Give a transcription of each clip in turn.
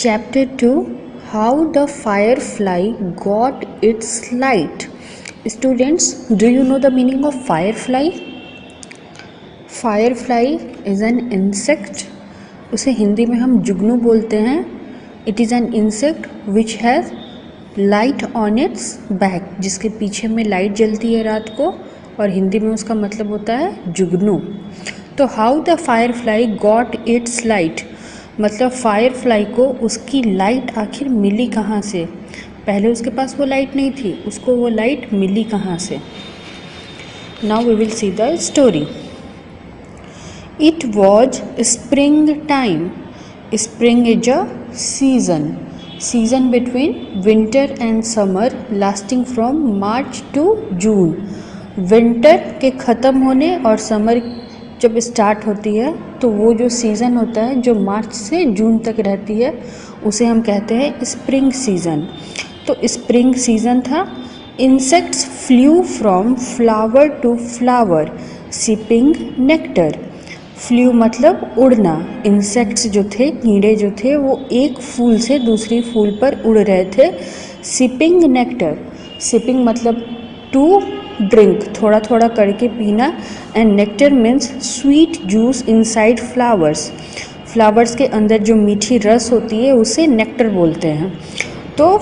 Chapter 2, How the Firefly Got Its Light. Students, do you know the meaning of firefly? Firefly is an insect. उसे हिंदी में हम जुगनू बोलते हैं. It is an insect which has light on its back, जिसके पीछे में light जलती है रात को, और हिंदी में उसका मतलब होता है जुगनू. तो how the firefly got its light, मतलब फायरफ्लाई को उसकी लाइट आखिर मिली कहाँ से. पहले उसके पास वो लाइट नहीं थी, उसको वो लाइट मिली कहाँ से. Now we will see the story. It was spring time. Spring is a season between winter and summer lasting from March to June. Winter के ख़त्म होने और समर जब स्टार्ट होती है तो वो जो सीज़न होता है जो मार्च से जून तक रहती है उसे हम कहते हैं स्प्रिंग सीज़न. तो स्प्रिंग सीज़न था. Insects flew from flower to flower sipping nectar. Flew मतलब उड़ना. इंसेक्ट्स जो थे, कीड़े जो थे, वो एक फूल से दूसरी फूल पर उड़ रहे थे. Sipping nectar. सिपिंग मतलब टू ड्रिंक, थोड़ा थोड़ा करके पीना. And nectar means sweet juice inside flowers. Flowers के अंदर जो मीठी रस होती है उसे नेक्टर बोलते हैं. तो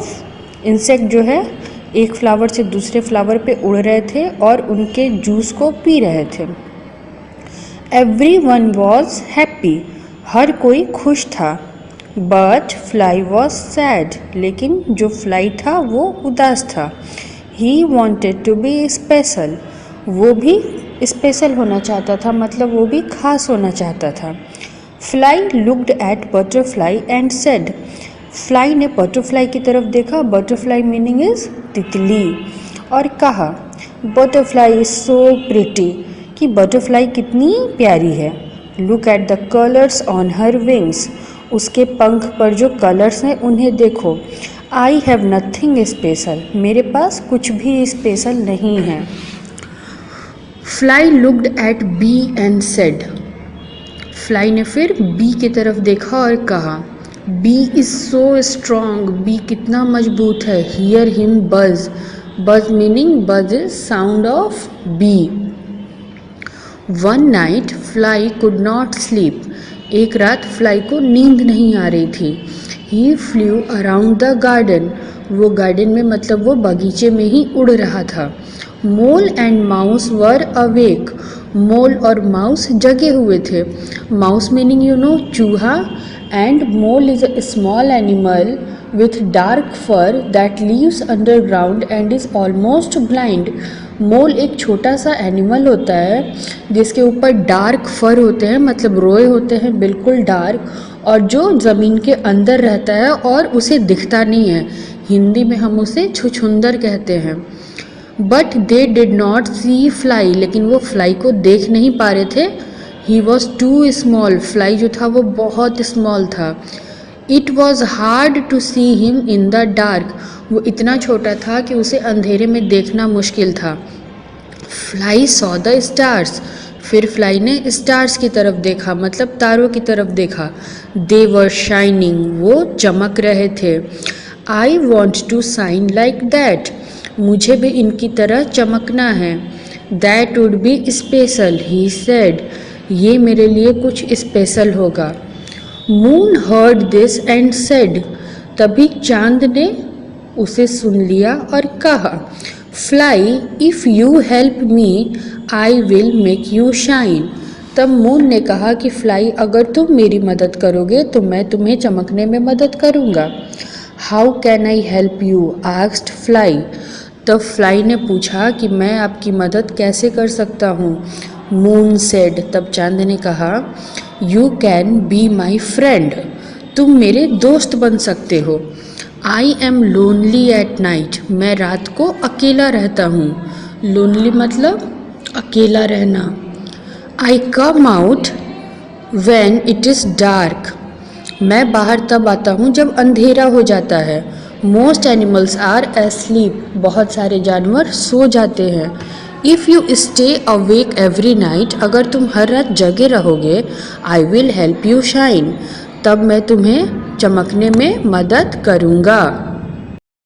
इंसेक्ट जो है एक फ्लावर से दूसरे फ्लावर पे उड़ रहे थे और उनके जूस को पी रहे थे. Everyone was happy. हर कोई खुश था. But fly was sad. लेकिन जो फ्लाई था वो उदास था. He wanted to be special. वो भी स्पेशल होना चाहता था, मतलब वो भी खास होना चाहता था. Fly looked at butterfly and said. Fly ने butterfly की तरफ देखा. Butterfly meaning is तितली. और कहा Butterfly is so pretty, कि butterfly कितनी प्यारी है. Look at the colors on her wings. उसके पंख पर जो कलर्स हैं उन्हें देखो. I have nothing special. मेरे पास कुछ भी स्पेशल नहीं है. Fly looked at bee and said. Fly ने फिर बी की तरफ देखा और कहा bee is so strong. Bee कितना मजबूत है. Hear him buzz. Buzz meaning buzz is sound of bee. One night fly could not sleep. एक रात फ्लाई को नींद नहीं आ रही थी. He flew around the garden. वो गार्डन में मतलब वो बगीचे में ही उड़ रहा था. Mole and mouse were awake. मोल और माउस जगे हुए थे. माउस मीनिंग यू नो चूहा, and mole is a small animal with dark fur that lives underground and is almost blind. मोल एक छोटा सा एनिमल होता है जिसके ऊपर डार्क फर होते हैं, मतलब रोए होते हैं बिल्कुल डार्क, और जो ज़मीन के अंदर रहता है और उसे दिखता नहीं है. हिंदी में हम उसे छुछुंदर कहते हैं. But they did not see fly. लेकिन वो फ्लाई को देख नहीं पा रहे थे. He was too small. Fly जो था वो बहुत स्मॉल था. It was hard to see him in the dark. वो इतना छोटा था कि उसे अंधेरे में देखना मुश्किल था. Fly saw the stars. फिर फ्लाई ने स्टार्स की तरफ देखा, मतलब तारों की तरफ देखा. They were shining. वो चमक रहे थे. I want to shine like that. मुझे भी इनकी तरह चमकना है. That would be special, he said. ये मेरे लिए कुछ स्पेशल होगा. Moon heard this and said. तभी चांद ने उसे सुन लिया और कहा fly if you help me I will make you shine. तब मून ने कहा कि फ्लाई अगर तुम मेरी मदद करोगे तो मैं तुम्हें चमकने में मदद करूँगा. How can I help you asked fly. तब फ्लाई ने पूछा कि मैं आपकी मदद कैसे कर सकता हूँ. Moon said. तब चांद ने कहा you can be my friend. तुम मेरे दोस्त बन सकते हो. I am lonely at night. मैं रात को अकेला रहता हूँ. लोनली मतलब अकेला रहना. I come out when it is dark. मैं बाहर तब आता हूँ जब अंधेरा हो जाता है. Most animals are asleep. बहुत सारे जानवर सो जाते हैं. If you stay awake every night. अगर तुम हर रात जगे रहोगे I will help you shine. तब मैं तुम्हें चमकने में मदद करूँगा।